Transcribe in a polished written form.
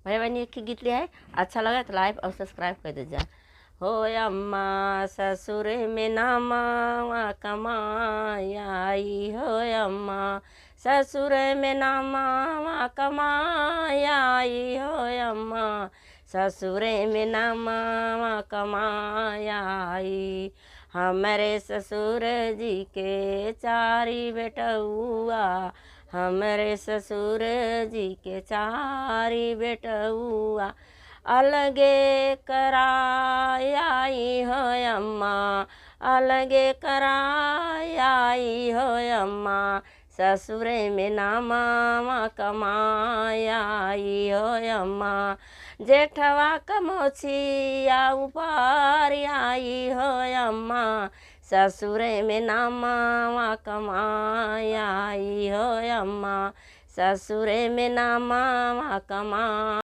भाई बहन एक ही गीत लिया है, अच्छा लगा तो लाइक और सब्सक्राइब कर दीजिए। हो अम्मा ससुर में नामा कमाई हो अम्मा ससुर में नामा कमाई हो अम्मा ससुर में नामा कमाई। हमारे ससुर जी के चारी बेटउआ हमारे ससुर जी के चारी बेटउआ अलगे कराई हो अम्मा अलगे कराई हो अम्मा ससुर में नामा कमाई हो अम्मा। जेठवा कमोछिया ऊपर आई हो अम्मा ससुर में नामा कमाई हो अम्मा ससुर में नामा कमा।